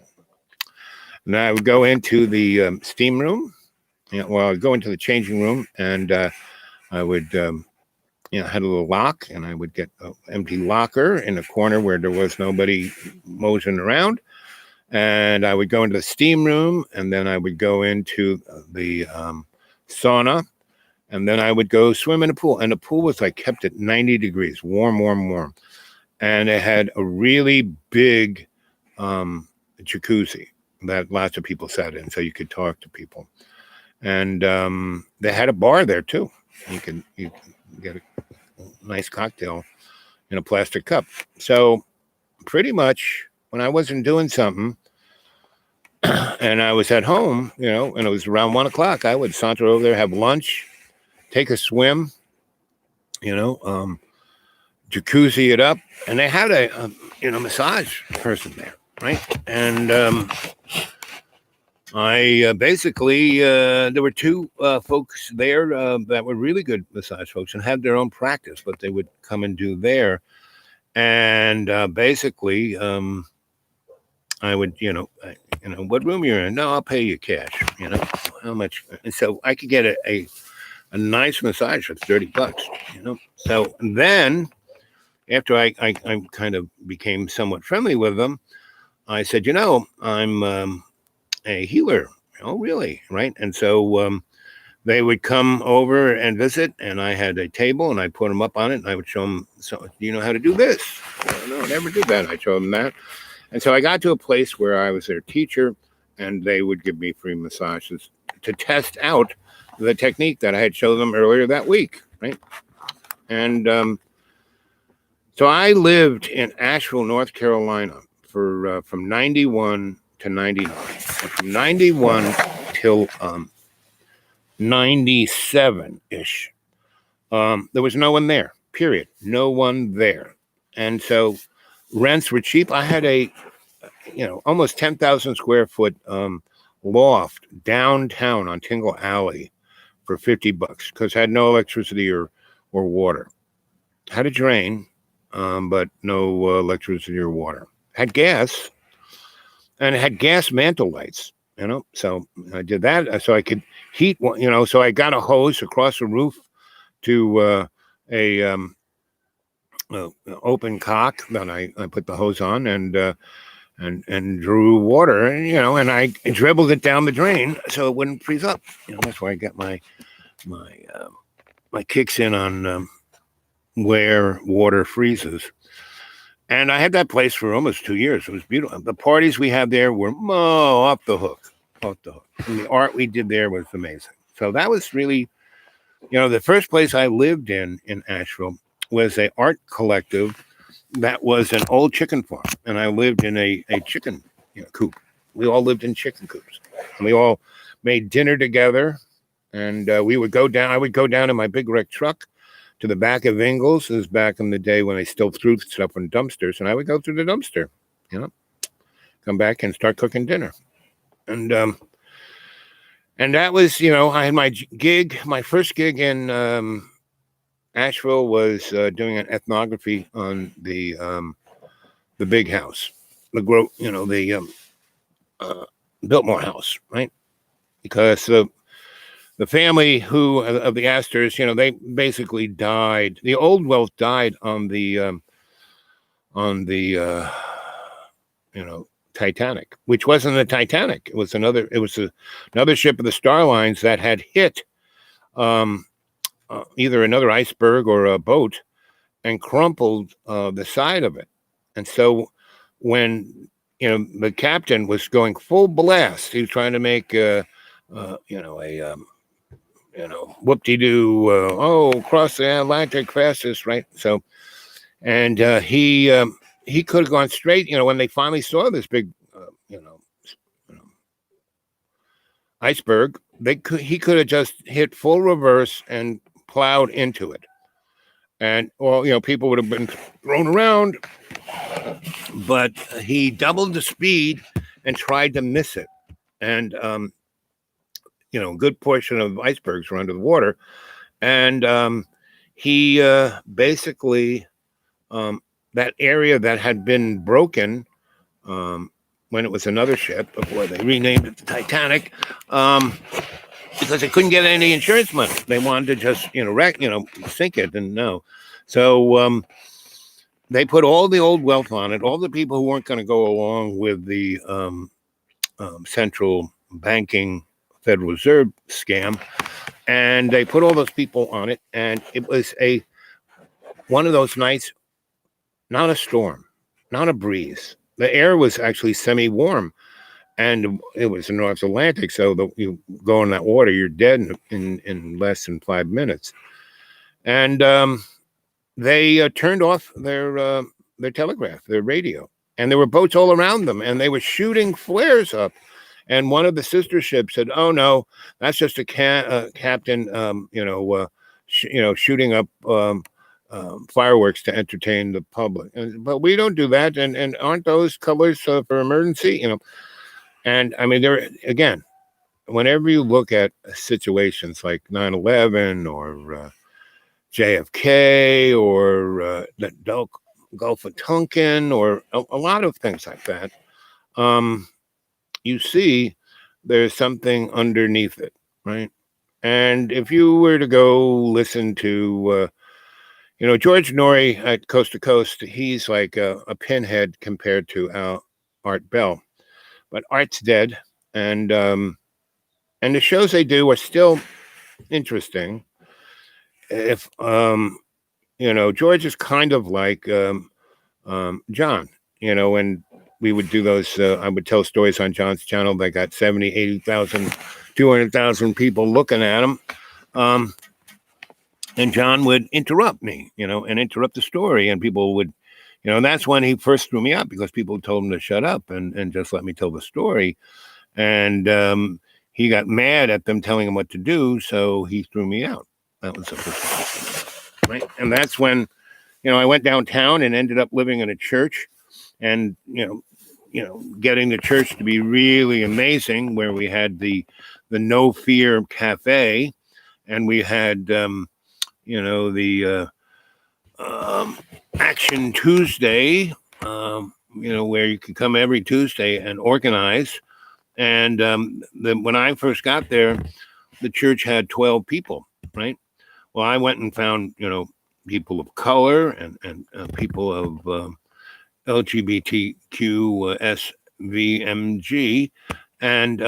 And I would go into the steam room. I'd go into the changing room, and I would, had a little lock, and I would get an empty locker in a corner where there was nobody moseying around. And I would go into the steam room, and then I would go into the sauna, and then I would go swim in the pool. And the pool was kept at 90 degrees, warm, warm, warm. And it had a really big jacuzzi that lots of people sat in, so you could talk to people. And they had a bar there too. You could get a nice cocktail in a plastic cup. So pretty much when I wasn't doing something and I was at home, and it was around 1 o'clock, I would saunter over there, have lunch, take a swim, jacuzzi it up. And they had a massage person there, right? And I basically, there were two folks there that were really good massage folks and had their own practice, but they would come and do there. And basically, I would, what room you're in? No, I'll pay you cash. How much? And so I could get a nice massage for $30. So then, after I kind of became somewhat friendly with them, I said, I'm a healer. Oh, really? Right. And so they would come over and visit, and I had a table, and I put them up on it, and I would show them, so, do you know how to do this? No, I never did that. I showed them that. And so I got to a place where I was their teacher, and they would give me free massages to test out the technique that I had shown them earlier that week, right? And so I lived in Asheville, North Carolina for from 91 to 99. And from 91 till 97-ish, there was no one there, period. No one there. And so rents were cheap. I had a, almost 10,000 square foot loft downtown on Tingle Alley for $50 because I had no electricity or water. Had a drain, but no electricity or water. Had gas, and it had gas mantle lights, So I did that so I could heat, so I got a hose across the roof to a open cock that I put the hose on and drew water, and I dribbled it down the drain so it wouldn't freeze up. That's where I got my kicks in on where water freezes. And I had that place for almost 2 years. It was beautiful. The parties we had there were off the hook, off the hook. And the art we did there was amazing. So that was really, the first place I lived in Asheville was a art collective that was an old chicken farm. And I lived in a chicken coop. We all lived in chicken coops. And we all made dinner together. And we would go down. I would go down in my big wreck truck to the back of Ingles. It was back in the day when they still threw stuff in dumpsters, and I would go through the dumpster, come back and start cooking dinner. And that was, I had my gig. My first gig in Asheville was doing an ethnography on the big house, the Biltmore House, right? Because the family of the Astors, they basically died. The old wealth died on the Titanic, which wasn't the Titanic. It was another ship of the Star Lines that had hit either another iceberg or a boat and crumpled the side of it. And so when the captain was going full blast, he was trying to make whoop-de-doo, cross the Atlantic fastest, right? So, and he could have gone straight, when they finally saw this big, iceberg, he could have just hit full reverse and plowed into it. And, people would have been thrown around, but he doubled the speed and tried to miss it. And, a good portion of icebergs were under the water. And he basically, that area that had been broken when it was another ship before they renamed it the Titanic, because they couldn't get any insurance money. They wanted to just, sink it, and no. So they put all the old wealth on it, all the people who weren't going to go along with the central banking Federal Reserve scam, and they put all those people on it. And it was one of those nights, not a storm, not a breeze. The air was actually semi-warm, and it was the North Atlantic. So you go in that water, you're dead in less than 5 minutes. And they turned off their telegraph, their radio, and there were boats all around them, and they were shooting flares up. And one of the sister ships said, "Oh no, that's just a captain, shooting up fireworks to entertain the public." But we don't do that. And aren't those colors for emergency? And I mean, again, whenever you look at situations like 9/11 or JFK or the Gulf of Tonkin or a lot of things like that, you see there's something underneath it, right? And if you were to go listen to, George Norrie at Coast to Coast, he's like a pinhead compared to Art Bell. But Art's dead, and the shows they do are still interesting. If, George is kind of like John, and we would do those, I would tell stories on John's channel that got 70, 80,000, 200,000 people looking at him. And John would interrupt me, and interrupt the story. And people would, and that's when he first threw me out, because people told him to shut up and just let me tell the story. And he got mad at them telling him what to do, so he threw me out. That was the first time, right? And that's when, I went downtown and ended up living in a church, and, getting the church to be really amazing, where we had the No Fear Cafe, and we had, the Action Tuesday, where you could come every Tuesday and organize. And when I first got there, the church had 12 people, right? Well, I went and found, people of color and people of LGBTQ, SVMG, and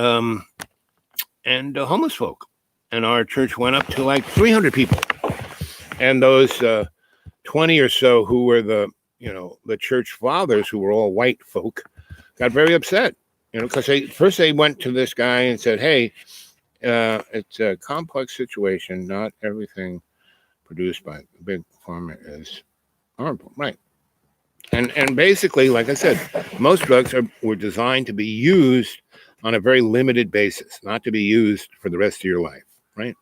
homeless folk. And our church went up to like 300 people. And those 20 or so who were the the church fathers, who were all white folk, got very upset, because they went to this guy and said, hey, it's a complex situation. Not everything produced by big pharma is harmful. Right. And basically, like I said, most drugs were designed to be used on a very limited basis, not to be used for the rest of your life, right?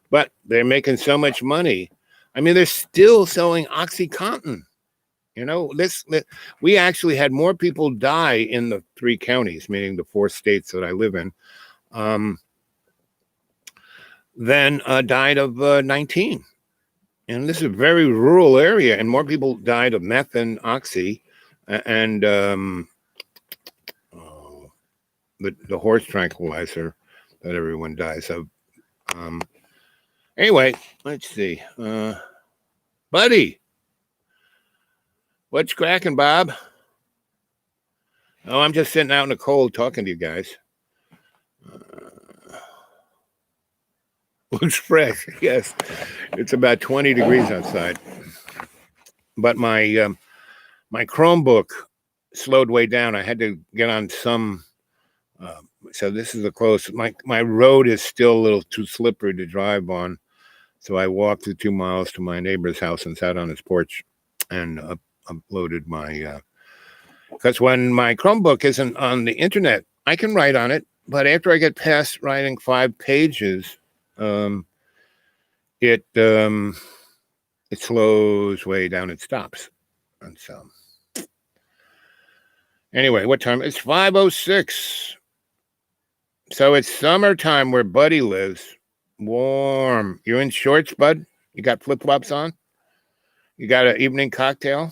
But they're making so much money. I mean, they're still selling OxyContin. We actually had more people die in the 3 counties, meaning the 4 states that I live in, than died of 19. And this is a very rural area, and more people died of meth than oxy, and the horse tranquilizer that everyone dies of. Anyway, let's see. Buddy, what's cracking, Bob? Oh, I'm just sitting out in the cold talking to you guys. Looks fresh. Yes, it's about 20 degrees outside. But my Chromebook slowed way down. I had to get on some. So this is the closest. My road is still a little too slippery to drive on. So I walked the 2 miles to my neighbor's house and sat on his porch and uploaded my. Because when my Chromebook isn't on the internet, I can write on it. But after I get past writing 5 pages, it slows way down. It stops. And so, anyway, what time? It's 5:06. So it's summertime where Buddy lives. Warm. You in shorts, Bud? You got flip-flops on? You got an evening cocktail?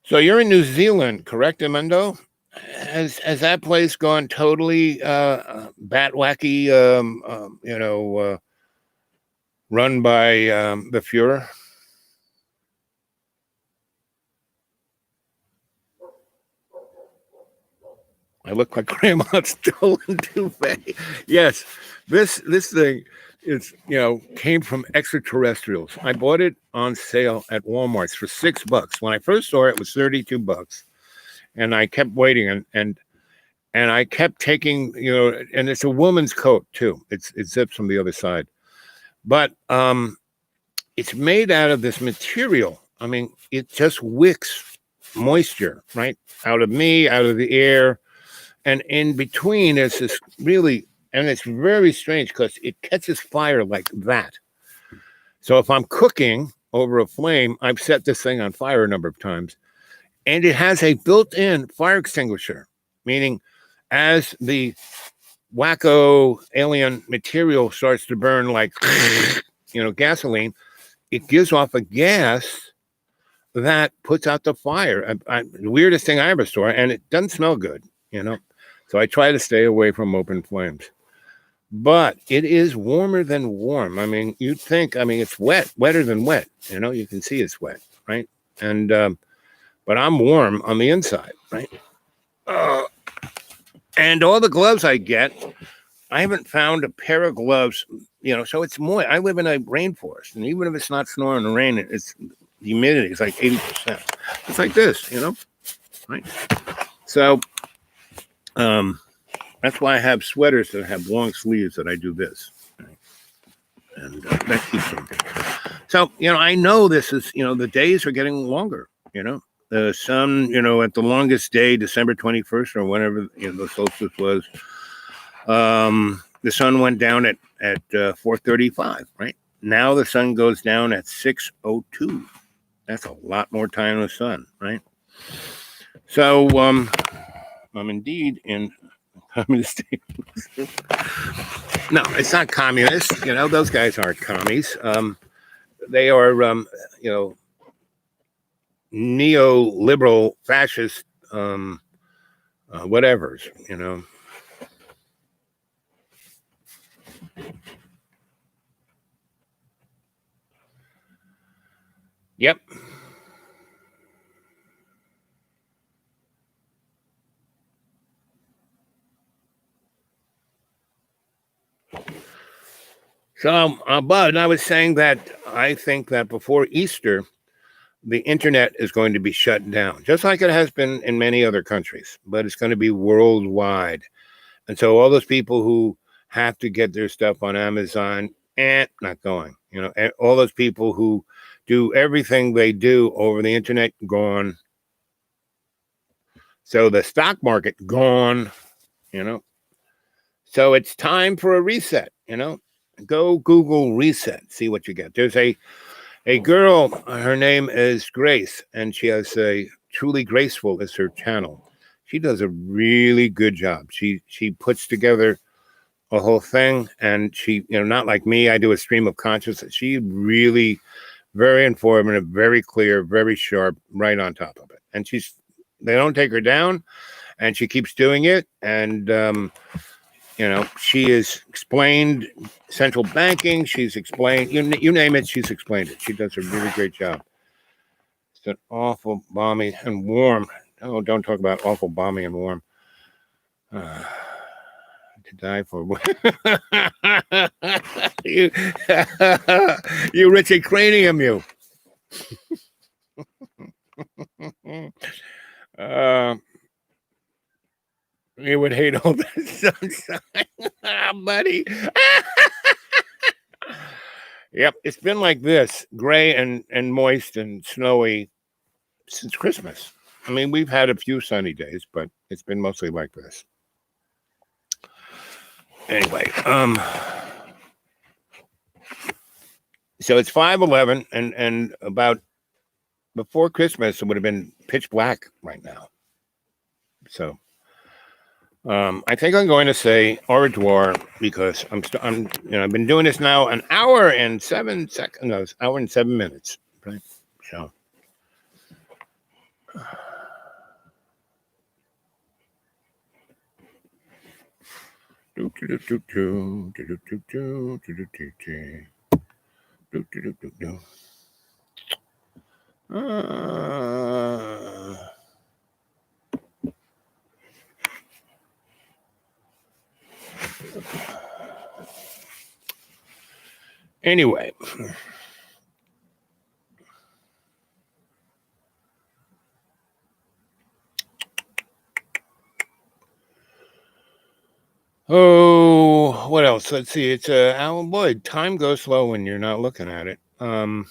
So you're in New Zealand, correct, Amendo? Has that place gone totally bat wacky? Run by the Fuhrer? I look like Grandma's stolen toupee. Yes, this thing came from extraterrestrials. I bought it on sale at Walmart's for $6. When I first saw it, it was $32, and I kept waiting and I kept taking, and it's a woman's coat too. It zips from the other side, but it's made out of this material. I mean, it just wicks moisture right out of me, out of the air. And in between, it's this really, and it's very strange because it catches fire like that. So if I'm cooking over a flame, I've set this thing on fire a number of times. And it has a built-in fire extinguisher, meaning as the wacko alien material starts to burn like, gasoline, it gives off a gas that puts out the fire. The weirdest thing I ever saw, and it doesn't smell good, So I try to stay away from open flames. But it is warmer than warm. I mean, you'd think, it's wetter than wet. You can see it's wet, right? And, but I'm warm on the inside, right? And all the gloves I get, I haven't found a pair of gloves, so it's moist. I live in a rainforest, and even if it's not snowing or rain, it's the humidity is like 80%. It's like this, right? So, that's why I have sweaters that have long sleeves that I do this. Right? And that keeps them. So, I know this is, the days are getting longer, The sun, at the longest day, December 21st or whenever, the solstice was, the sun went down at 4:35, right? Now the sun goes down at 6:02. That's a lot more time in the sun, right? So, I'm indeed in communist state. No, it's not communist. Those guys aren't commies. They are, neoliberal fascist, whatevers. Yep. So, Bud, I was saying that I think that before Easter, the internet is going to be shut down, just like it has been in many other countries, but it's going to be worldwide. And so all those people who have to get their stuff on Amazon, not going. And all those people who do everything they do over the internet, gone. So the stock market, gone. So it's time for a reset. Go Google reset, see what you get. There's a girl, her name is Grace, and she has a Truly Graceful is her channel. She does a really good job. She puts together a whole thing, and she, not like me, I do a stream of consciousness. She really very informative, very clear, very sharp, right on top of it. And they don't take her down, and she keeps doing it. And she has explained central banking. She's explained, you name it, she's explained it. She does a really great job. It's an awful, balmy, and warm. Oh, don't talk about awful, balmy, and warm. To die for. you, you Richard Cranium, you. You would hate all that sunshine, buddy. Yep, it's been like this, gray and moist and snowy since Christmas. I mean, we've had a few sunny days, but it's been mostly like this. Anyway, so it's 5:11, and about before Christmas, it would have been pitch black right now. So I think I'm going to say au revoir, because I've been doing this now an hour and 7 seconds. No, it's an hour and 7 minutes. Right. So. Anyway. Oh, what else? Let's see. It's Alan Boyd. Time goes slow when you're not looking at it, or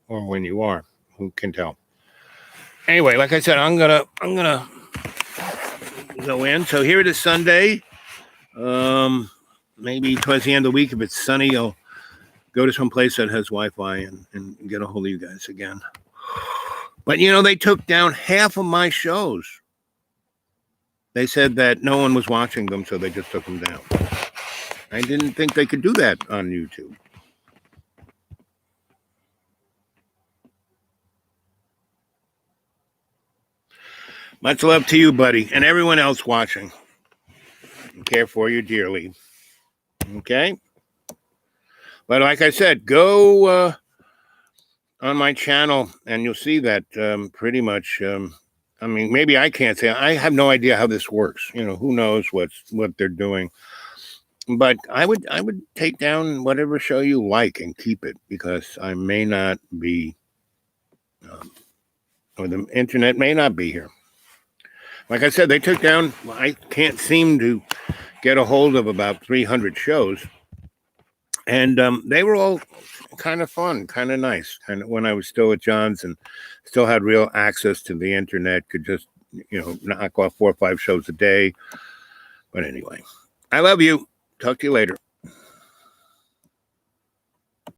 when you are. Who can tell? Anyway, like I said, I'm gonna go in. So here it is, Sunday. Maybe towards the end of the week, if it's sunny, I'll go to some place that has Wi-Fi and get a hold of you guys again. But they took down half of my shows. They said that no one was watching them, so they just took them down. I didn't think they could do that on YouTube. Much love to you, buddy, and everyone else watching. I care for you dearly. Okay? But like I said, go on my channel, and you'll see that pretty much... I mean, maybe I can't say. I have no idea how this works. Who knows what they're doing. But I would take down whatever show you like and keep it, because I may not be, or the internet may not be here. Like I said, they took down, I can't seem to get a hold of about 300 shows. And they were all kind of fun, kind of nice. And when I was still at John's and still had real access to the internet, could just, knock off 4 or 5 shows a day. But anyway, I love you. Talk to you later.